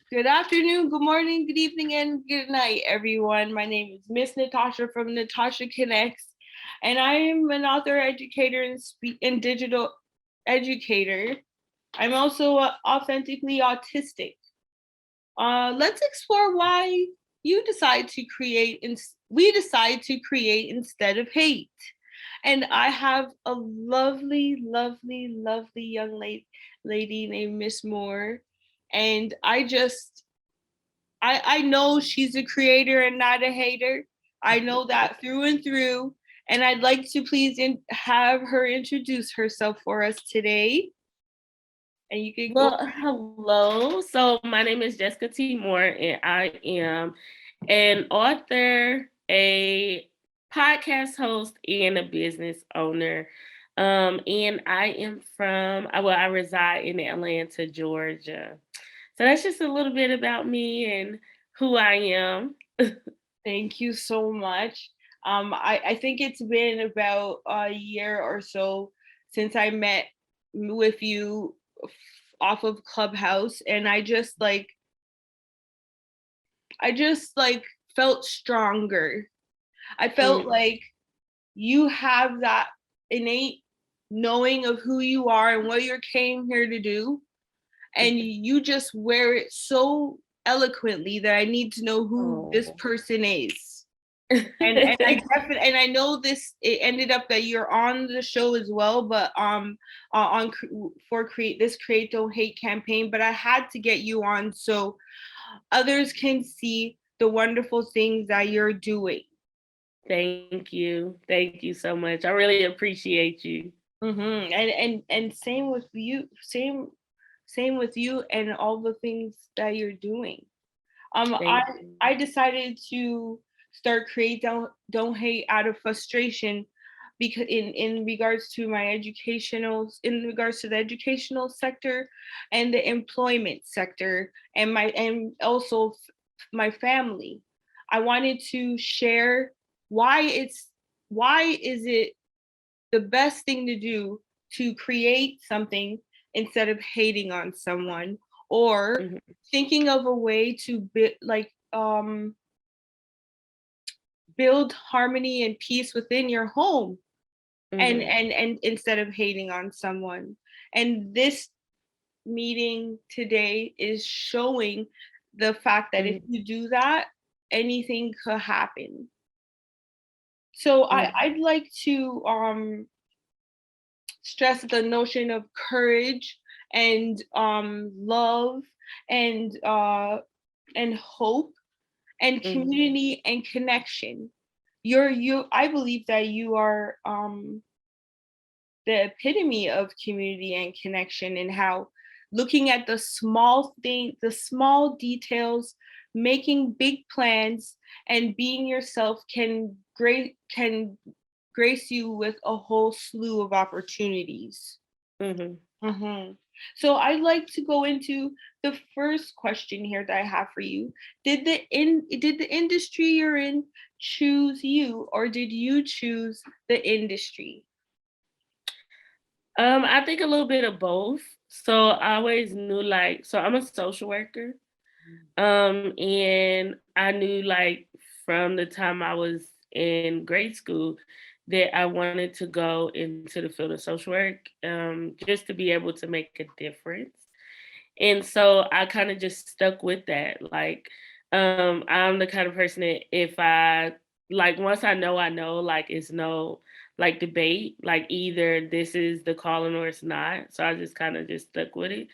Good afternoon, good morning, good evening, and good night, everyone. My name is Miss Natasha from Natasha Connects, and I am an author, educator, and digital educator. I'm also authentically autistic. Let's explore why you decide to create, and we decide to create instead of hate. And I have a lovely, lovely, lovely young lady named Miss Moore, and I know she's a creator and not a hater. I know that through and through. And I'd like to please have her introduce herself for us today. And you can go. Well, hello. So my name is Jessica T. Moore, and I am an author, a podcast host, and a business owner. And I am I reside in Atlanta, Georgia. So that's just a little bit about me and who I am. Thank you so much. I think it's been about a year or so since I met with you off of Clubhouse, and I just felt stronger. I felt Mm. like you have that innate knowing of who you are and what you came here to do, and you just wear it so eloquently that I need to know who this Oh. person is. And I know this, it ended up that you're on the show as well, but on for Create Don't Hate campaign, but I had to get you on so others can see the wonderful things that you're doing. Thank you. Thank you so much. I really appreciate you. And same with you, same with you and all the things that you're doing. Um, I Thank you. I decided to start Create Don't Hate out of frustration, because in regards to in regards to the educational sector and the employment sector, and also my family. I wanted to share why it's why is it the best thing to do to create something instead of hating on someone, or Mhm, thinking of a way to build harmony and peace within your home, mhm, and instead of hating on someone. And this meeting today is showing the fact that if mhm, you do that, anything could happen. So mhm, I'd like to stress the notion of courage and love and and hope and mhm, community and connection. You I believe that you are the epitome of community and connection, and how looking at the small details, making big plans, and being yourself can grace you with a whole slew of opportunities. mhm. hmm So I'd like to go into the first question here that I have for you. Did the industry you're in choose you, or did you choose the industry? I think a little bit of both. So I always knew so I'm a social worker. And I knew from the time I was in grade school that I wanted to go into the field of social work, just to be able to make a difference. And so I kind of just stuck with that. I'm the kind of person that if once I know, it's no debate, either this is the calling or it's not. So I just kind of just stuck with it.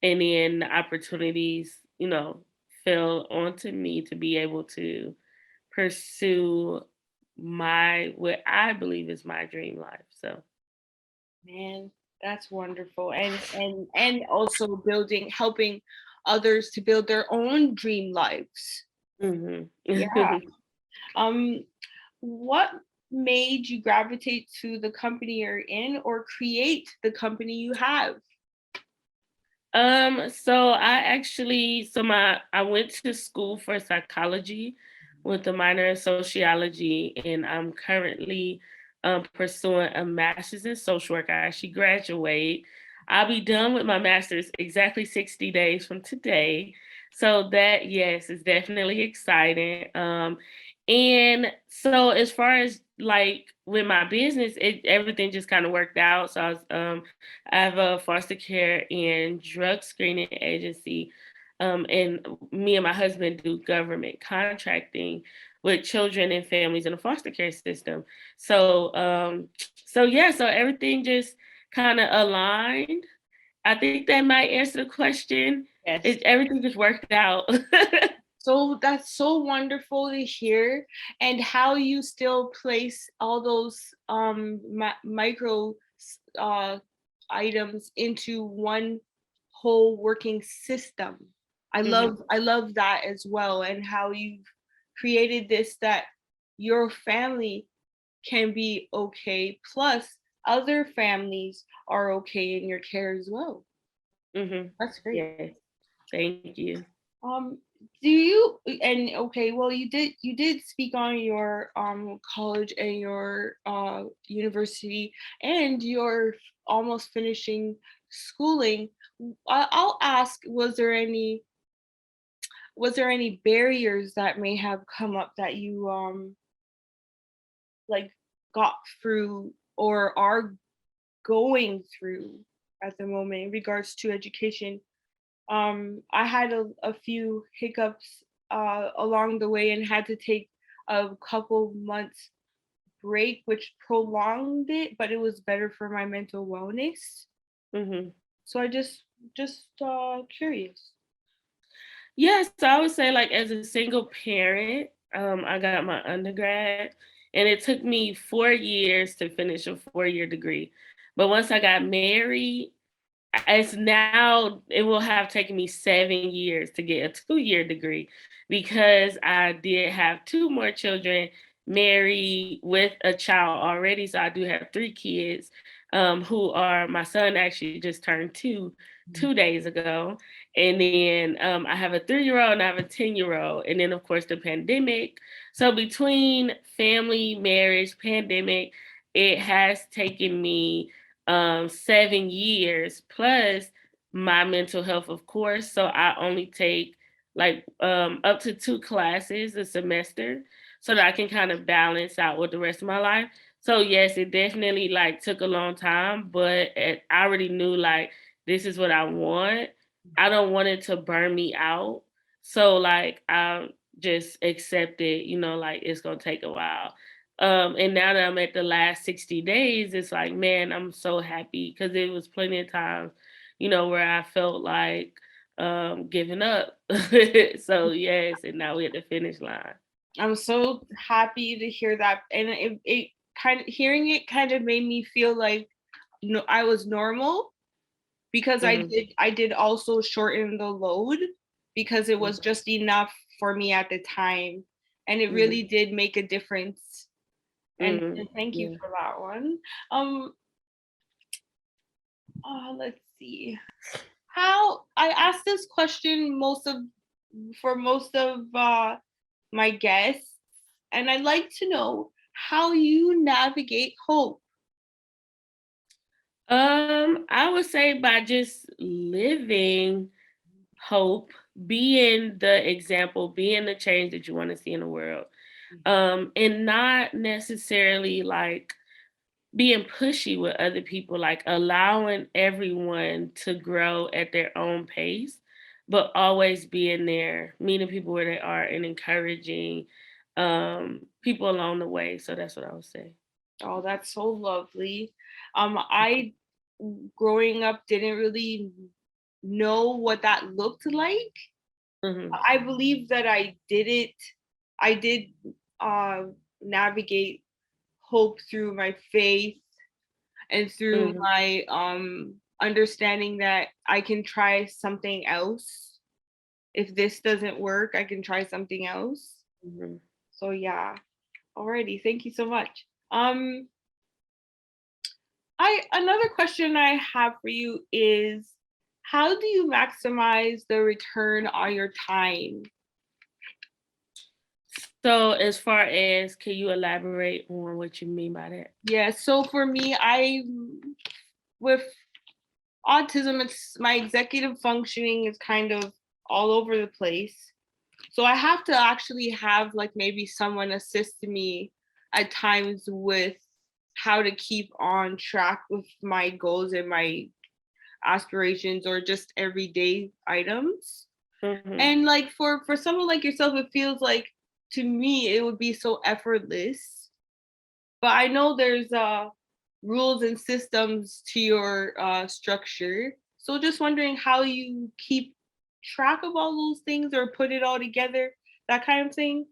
And then the opportunities, fell onto me to be able to pursue what I believe is my dream life. So, Man, that's wonderful. And also helping others to build their own dream lives. mhm. Yeah. Um, what made you gravitate to the company you're in, or create the company you have? So I went to school for psychology with a minor in sociology, and I'm currently pursuing a master's in social work. I actually graduate. I'll be done with my master's exactly 60 days from today. So that, yes, is definitely exciting. And so as far as like with my business, everything just kind of worked out. So I have a foster care and drug screening agency. And me and my husband do government contracting with children and families in the foster care system. So yeah, so everything just kind of aligned. I think that might answer the question. Yes. Everything just worked out. So that's so wonderful to hear, and how you still place all those micro uh, items into one whole working system. Mhm, I love that as well, and how you've created this that your family can be okay, plus other families are okay in your care as well. mhm. That's great. Yes, thank you. Um, do you, and okay, well, you did speak on your college and your university, and you're almost finishing schooling. I'll ask, was there any barriers that may have come up that you like got through or are going through at the moment in regards to education? I had a few hiccups along the way and had to take a couple months break, which prolonged it, but it was better for my mental wellness. Mhm. So I just curious. Yes, so I would say like as a single parent, I got my undergrad and it took me 4 years to finish a 4-year degree. But once I got married, it's now it will have taken me 7 years to get a 2-year degree because I did have two more children, married with a child already. So I do have three kids, who are my son actually just turned 2 days ago. And then I have a 3-year-old and I have a 10-year-old. And then, of course, the pandemic. So between family, marriage, pandemic, it has taken me 7 years plus my mental health, of course. So I only take like up to 2 classes a semester so that I can kind of balance out with the rest of my life. So yes, it definitely like took a long time, but I already knew like this is what I want. I don't want it to burn me out. So like I just accepted, like it's gonna take a while. And now that I'm at the last 60 days, it's like, man, I'm so happy because it was plenty of times, where I felt like giving up. So yes, and now we're at the finish line. I'm so happy to hear that, and it kind of hearing it kind of made me feel like no, I was normal because Hmm. I did also shorten the load because it was just enough for me at the time, and it Hmm. really did make a difference. Hmm. And thank you Yeah. for that one. Um, let's see. How I asked this question most of my guests, and I'd like to know how you navigate hope. I would say by just living hope, being the example, being the change that you want to see in the world. And not necessarily like being pushy with other people, like allowing everyone to grow at their own pace, but always being there, meeting people where they are and encouraging people along the way. So that's what I would say. Oh, that's so lovely. I growing up didn't really know what that looked like. Hmm. I believe that I did uh, navigate hope through my faith and through Hmm. my understanding that I can try something else. If this doesn't work, I can try something else. Hmm. So yeah. Alrighty, thank you so much. I another question I have for you is how do you maximize the return on your time? So as far as, can you elaborate on what you mean by that? Yeah, so for me, I with autism, it's my executive functioning is kind of all over the place. So I have to actually have like maybe someone assist me at times with how to keep on track with my goals and my aspirations or just everyday items. Mm-hmm. And like for someone like yourself, it feels like to me it would be so effortless. But I know there's rules and systems to your structure. So just wondering how you keep track of all those things or put it all together, that kind of thing.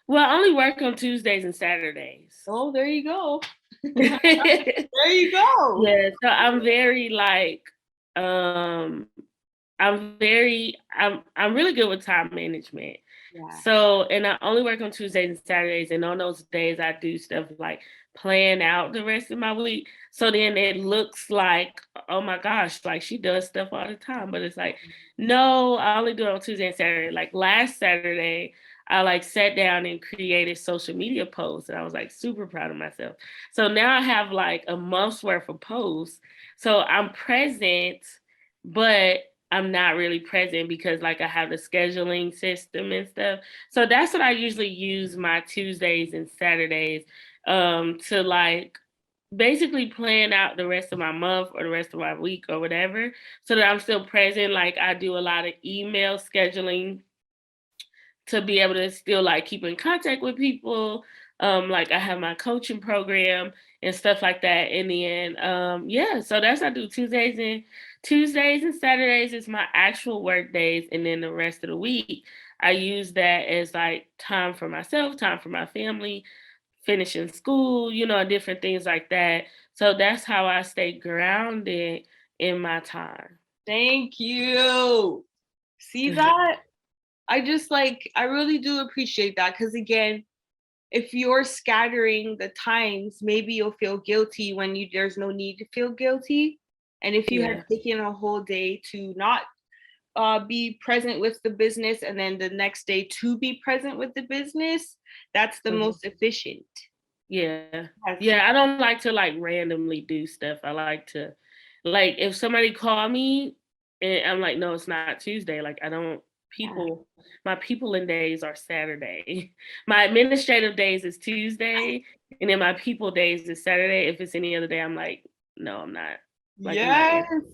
Well, I only work on Tuesdays and Saturdays. Oh, there you go. Yeah, There you go. so I'm very like, um, I'm really good with time management. Yeah. So, and I only work on Tuesdays and Saturdays, and on those days I do stuff like plan out the rest of my week. So then it looks like, oh my gosh, like she does stuff all the time. But it's like, no, I only do it on Tuesday and Saturday. Like last Saturday, I like sat down and created social media posts, and I was like super proud of myself. So now I have like a month's worth of posts. So I'm present, but I'm not really present because like I have the scheduling system and stuff. So that's what I usually use my Tuesdays and Saturdays to like basically plan out the rest of my month or the rest of my week or whatever so that I'm still present. Like I do a lot of email scheduling to be able to still like keep in contact with people. Like I have my coaching program and stuff like that. And then yeah, so that's what I do. Tuesdays and Saturdays is my actual work days, and then the rest of the week I use that as like time for myself, time for my family, finishing school, different things like that. So that's how I stay grounded in my time. Thank you. See that? I just like, I really do appreciate that because, again, if you're scattering the times, maybe you'll feel guilty when there's no need to feel guilty. And if you had Yeah. taken a whole day to not be present with the business and then the next day to be present with the business, that's the Mhm. most efficient. Yeah. Yes. Yeah, I don't like to like randomly do stuff. I like to like if somebody call me and I'm like, no, it's not Tuesday. Like I don't Yeah. my people in days are Saturday. My administrative days is Tuesday and then my people days is Saturday. If it's any other day, I'm like, no, I'm not. Like I'm not Yes. in.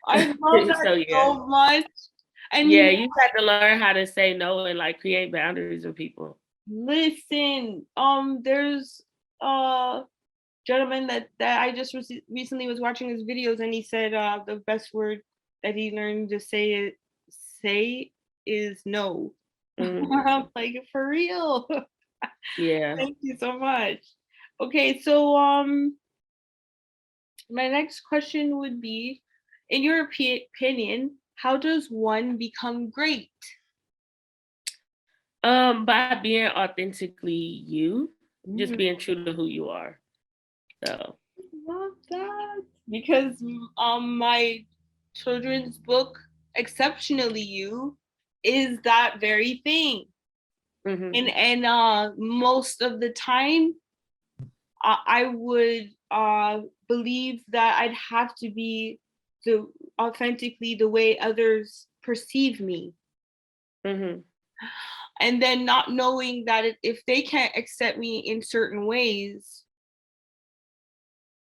I love that So yeah. so much. And Yeah, you have to learn how to say no and like create boundaries with people. listen, there's a gentleman that I just recently was watching his videos, and he said the best word that he learned to say is no. Mhm. I'm like, for real. Yeah. Thank you so much. Okay, so my next question would be, in your opinion, how does one become great? By being authentically you, just Mm, being true to who you are. So, love that because my children's book, Exceptionally You, is that very thing. mhm, And most of the time, I would believe that I'd have to be the authentically the way others perceive me, mhm, and then not knowing that if they can't accept me in certain ways,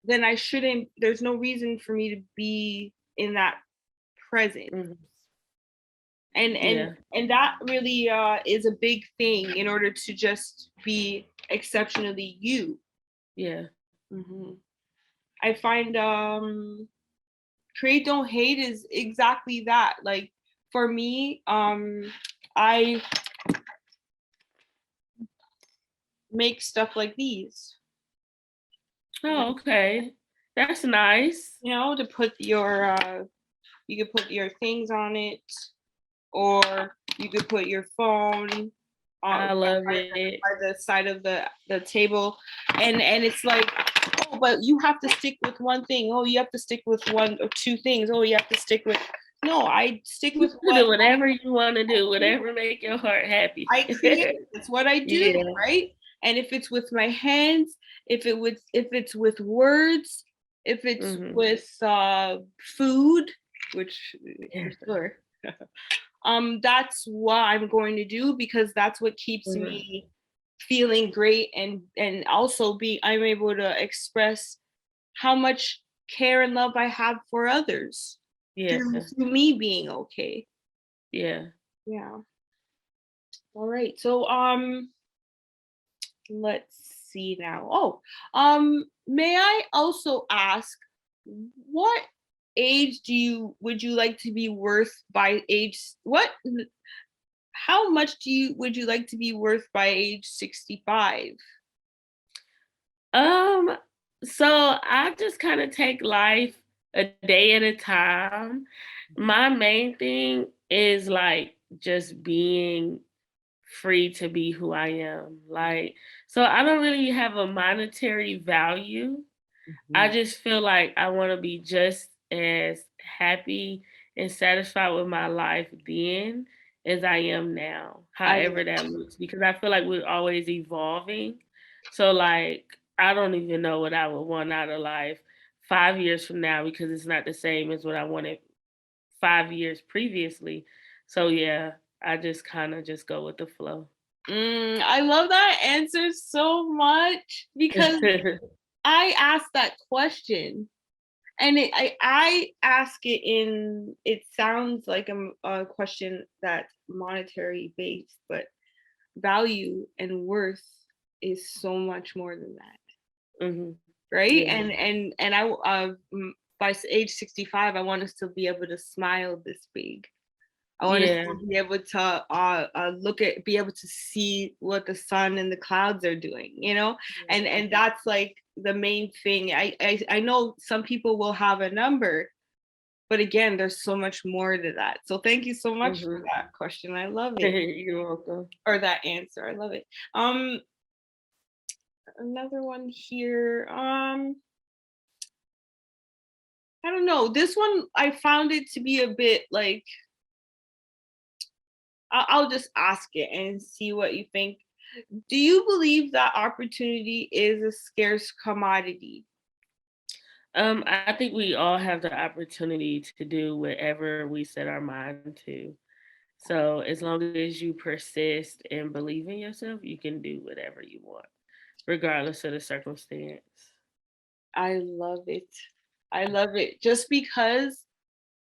then I shouldn't. There's no reason for me to be in that present. mhm. and and Yeah, and that really is a big thing in order to just be exceptionally you. yeah. Hmm. I find create don't hate is exactly that. Like for me, I make stuff like these, Oh, okay. That's nice. to put your you could put your things on it, or you could put your phone on I love it. by the side of the table, and it's like, oh, but you have to stick with one thing. Oh, you have to stick with one or two things. Oh, you have to stick with. No, I stick You with can what do whatever you want to do, whatever make your heart happy. I create. It's what I do, Yeah. right? And if it's with my hands, if it's with words, if it's Mhm. with food, which for Yeah. sure. that's what I'm going to do, because that's what keeps Mhm. me feeling great, and also I'm able to express how much care and love I have for others Yeah. through me being okay. Yeah. Yeah. All right. So let's see now. Oh, may I also ask, what age would you like to be worth by age what how much would you like to be worth by age 65? Um, so I just kind of take life a day at a time. My main thing is like just being free to be who I am. Like, so I don't really have a monetary value. I Mhm. just feel like I want to be just as happy and satisfied with my life then as I am now, I however that looks, because I feel like we're always evolving. So, like, I don't even know what I would want out of life 5 years from now because it's not the same as what I wanted 5 years previously. So, yeah, I just kind of just go with the flow. I love that answer so much, because I asked that question, and I ask it in, it sounds like a question that's monetary based, but value and worth is so much more than that, Hmm. right? Yeah. And by age 65, I want us to be able to smile this big. I want us Yeah. to be able to be able to see what the sun and the clouds are doing, and that's like the main thing. I know some people will have a number, but again, there's so much more to that. So thank you so much for Hmm. that question. I love it, You're welcome. or that answer. I love it. Um, Another one here. I don't know. This one I found it to be a bit like, I'll just ask it and see what you think. Do you believe that opportunity is a scarce commodity? I think we all have the opportunity to do whatever we set our mind to. So as long as you persist and believe in yourself, you can do whatever you want, regardless of the circumstance. I love it. I love it. Just because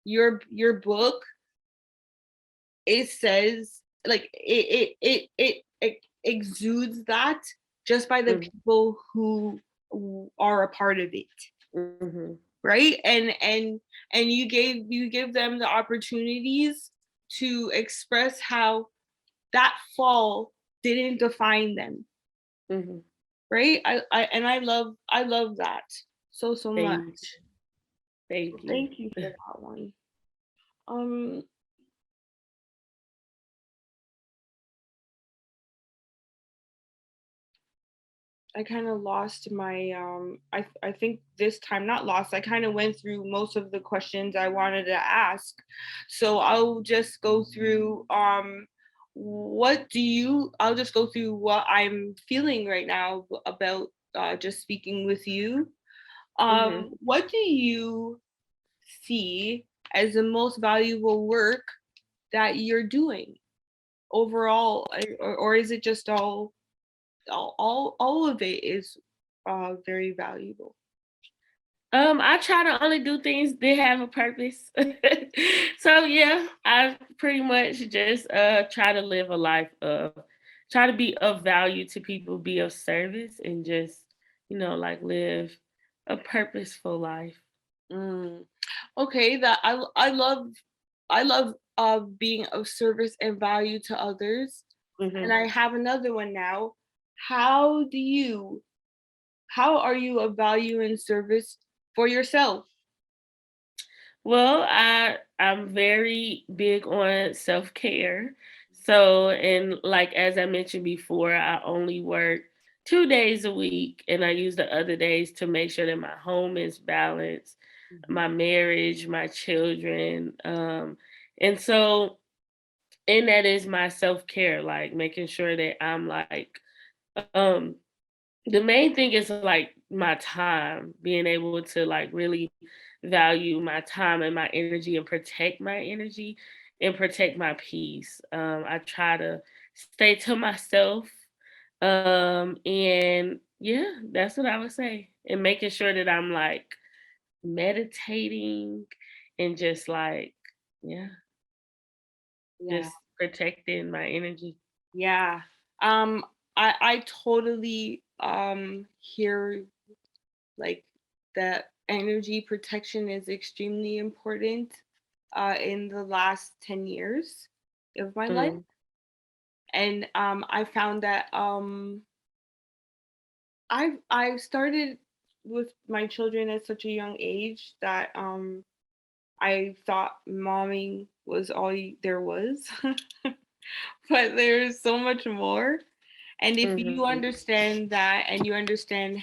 your book, it says, like, it exudes that just by the Mhm, people who are a part of it, mhm, right? And you give them the opportunities to express how that fall didn't define them, mhm. right? I love that so much. Thank you. Thank you. Thank you for that one. Um, I kind of lost my I think this time, not lost. I kind of went through most of the questions I wanted to ask. So I'll just go through I'll just go through what I'm feeling right now about just speaking with you. Mhm. What do you see as the most valuable work that you're doing overall, or is it just all of it is very valuable? I try to only do things that have a purpose. So yeah, I pretty much just try to live a life of try to be of value to people, be of service, and just like live a purposeful life. Mm. Okay, that I love being of service and value to others. And Hmm. I have another one now. How do you how are you of value and service for yourself? Well, I'm very big on self-care. So, and like as I mentioned before, I only work 2 days a week and I use the other days to make sure that my home is balanced, my marriage, my children. And so and that is my self-care, like making sure that I'm like um the main thing is like my time, being able to like really value my time and my energy and protect my energy and protect my peace. I try to stay to myself. And yeah, that's what I would say. And making sure that I'm like meditating and just like, yeah, Yeah. just protecting my energy. Yeah. Um, I totally hear like that energy protection is extremely important in the last 10 years of my life. Mm, And I found that I started with my children at such a young age that I thought momming was there was, but there's so much more. And if you mhm, understand that and you understand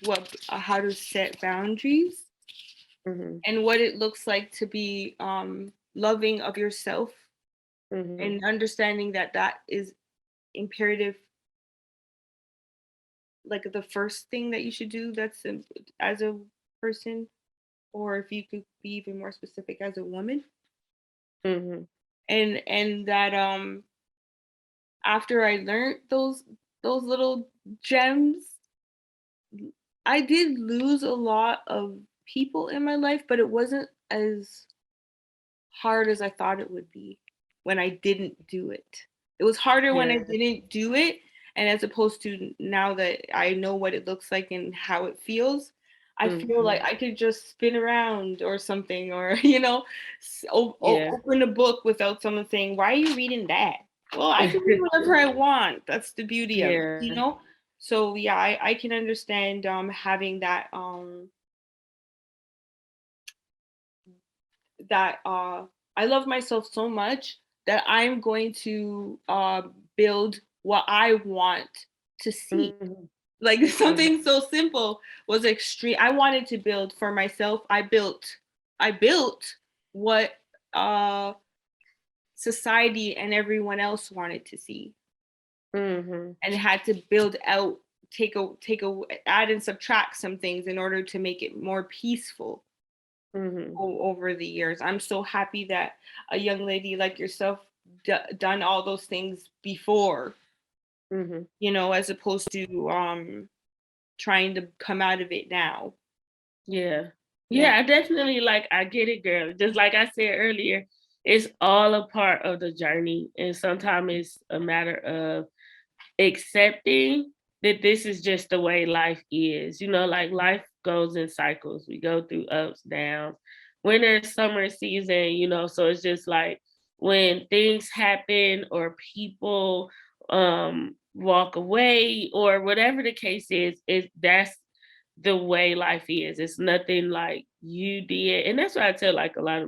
what how to set boundaries mhm, and what it looks like to be loving of yourself mhm, and understanding that that is imperative, like the first thing that you should do as a person, or if you could be even more specific, as a woman. mhm, And that after I learned those little gems, I did lose a lot of people in my life, but it wasn't as hard as I thought it would be when I didn't do it. It was harder when I yeah, didn't do it, and as opposed to now that I know what it looks like and how it feels, I feel like mhm, I could just spin around or something, or yeah, open a book without someone saying, "Why are you reading that?" Well, I can read whatever I want. That's the beauty of it, you yeah, know. So yeah, I can understand having that I love myself so much that I'm going to build what I want to see. mhm, Like mhm, something so simple was extreme. I wanted to build for myself. I built what uh, society and everyone else wanted to see, mhm, and had to build out, take a add and subtract some things in order to make it more peaceful mhm, over the years. I'm so happy that a young lady like yourself done all those things before, mhm. as opposed to trying to come out of it now. Yeah. Yeah. Yeah, I definitely like I get it, girl. Just like I said earlier, it's all a part of the journey. And sometimes it's a matter of accepting that this is just the way life is. Like life goes in cycles. We go through ups, downs, winter, summer season, so it's just like when things happen or people walk away or whatever the case is that's the way life is. It's nothing like you did. And that's what I tell like a lot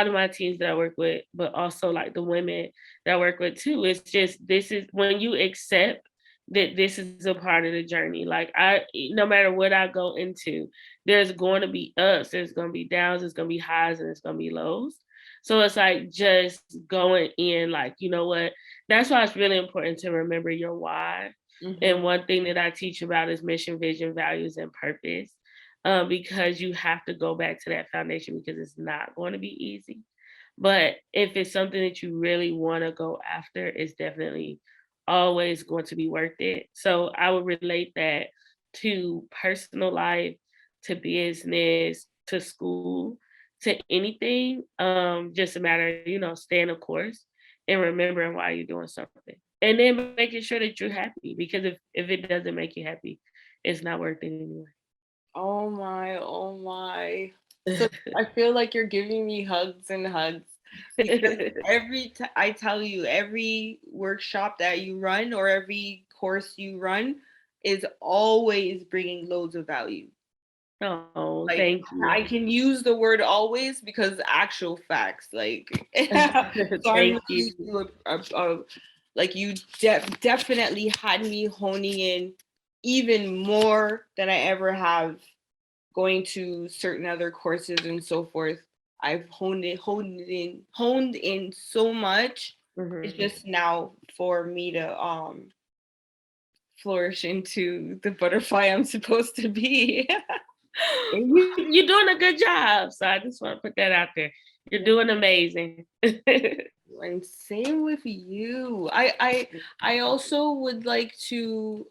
of my teams that I work with, but also like the women that I work with too. It's just this is when you accept that this is a part of the journey. Like no matter what I go into, there's going to be ups, there's going to be downs, there's going to be highs, and it's going to be lows. So it's like just going in, like, you know what? That's why it's really important to remember your why. Hmm. And one thing that I teach about is mission, vision, values, and purpose. Because you have to go back to that foundation because it's not going to be easy. But if it's something that you really want to go after, it's definitely always going to be worth it. So I would relate that to personal life, to business, to school, to anything. Just a matter, staying the course and remembering why you're doing something. And then making sure that you're happy because if it doesn't make you happy, it's not worth it anyway. Oh my, oh my. So I feel like you're giving me hugs and hugs, because I tell you, every workshop that you run or every course you run is always bringing loads of value. Oh, Like, thank you. I can use the word always because actual facts. Like, so I'm Thank really you. like you definitely had me honing in even more than I ever have going to certain other courses and so forth. I've honed in so much. It's Mhm. just now for me to flourish into the butterfly I'm supposed to be. And you're doing a good job. So I just want to put that out there. You're doing amazing. And same with you. I also would like to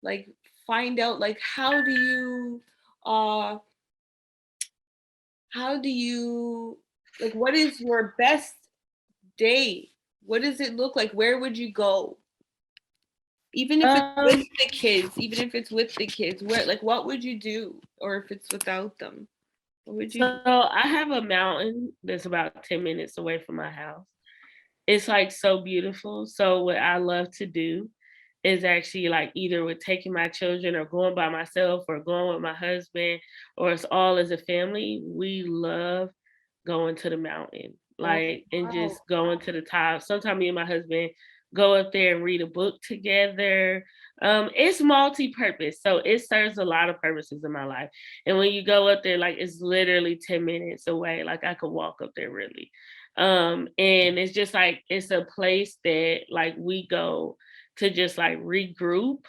like find out like uh how do you like what is your best day? What does it look like? Where would you go? Even if it's with Um, the kids, even if it's with the kids, where like what would you do? Or if it's without them, what would you do? so I have a mountain that's about 10 minutes away from my house. It's, like, so beautiful. So what I love to do is actually, like, either with taking my children or going by myself or going with my husband or it's all as a family, we love going to the mountain, Oh like, and wow. just going to the top. Sometimes me and my husband go up there and read a book together. It's multi-purpose, so it serves a lot of purposes in my life. And when you go up there, like, it's literally 10 minutes away. Like, I could walk up there really. And it's just like it's a place that like we go to just like regroup.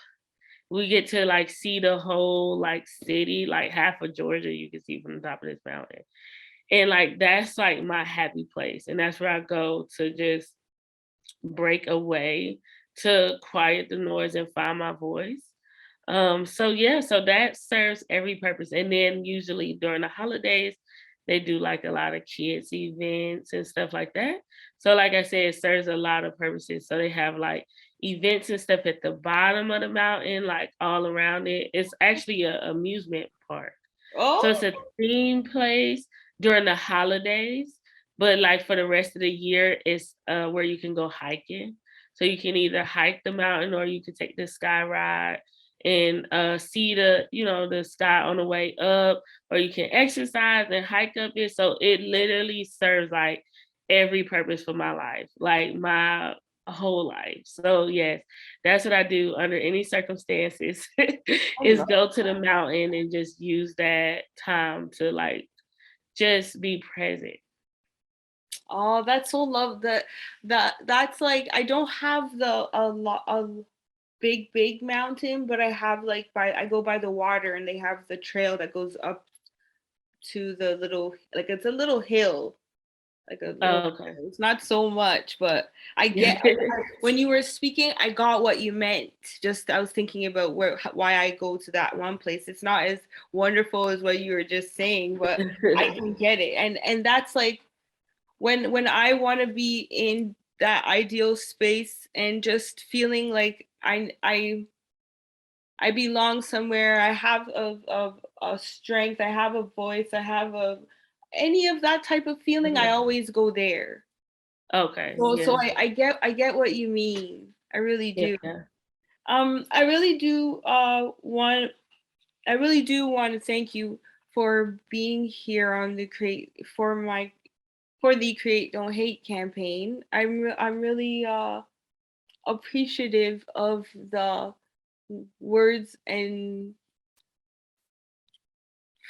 We get to like see the whole like city, like half of Georgia you can see from the top of this mountain. And like that's like my happy place. And that's where I go to just break away, to quiet the noise and find my voice. So yeah, so that serves every purpose. And then usually during the holidays, they do like a lot of kids events and stuff like that. So like I said, it serves a lot of purposes. So they have like events and stuff at the bottom of the mountain, like all around it. It's actually a amusement park. So Oh, it's a theme place during the holidays, but like for the rest of the year, it's where you can go hiking. So you can either hike the mountain or you can take the sky ride and see the the sky on the way up, or you can exercise and hike up it. So it literally serves like every purpose for my life, like my whole life. So yes, that's what I do under any circumstances I is love. go to the mountain and just use that time to like just be present. Oh, that's so love that's like I don't have the a lot of big mountain, but I have like by I go by the water and they have the trail that goes up to the little like it's a little hill, like a little Okay. it's not so much, but when you were speaking, I got what you meant. Just I was thinking about why I go to that one place. It's not as wonderful as what you were just saying, but I can get it. And that's like when I want to be in that ideal space and just feeling like I belong somewhere. I have a strength. I have a voice. I have a any of that type of feeling. I Mhm. always go there. Okay, So yeah, I get what you mean. I really do. yeah. I really do I really do want to thank you for being here on the for the Create Don't Hate campaign. I'm really appreciative of the words and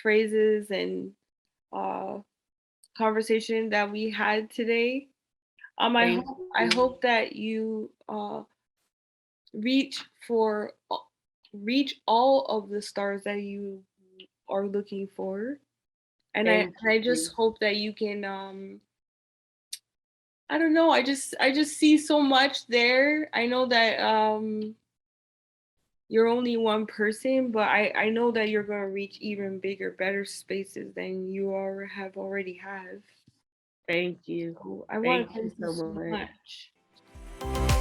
phrases and uh, conversation that we had today. Thank I you. hope that you reach for reach all of the stars that you are looking for, and Thank I you. just hope that you can. I don't know. I just see so much there. I know that you're only one person, but I know that you're gonna reach even bigger, better spaces than you have already have. Thank you. So I want Thank to you thank you so so much. much.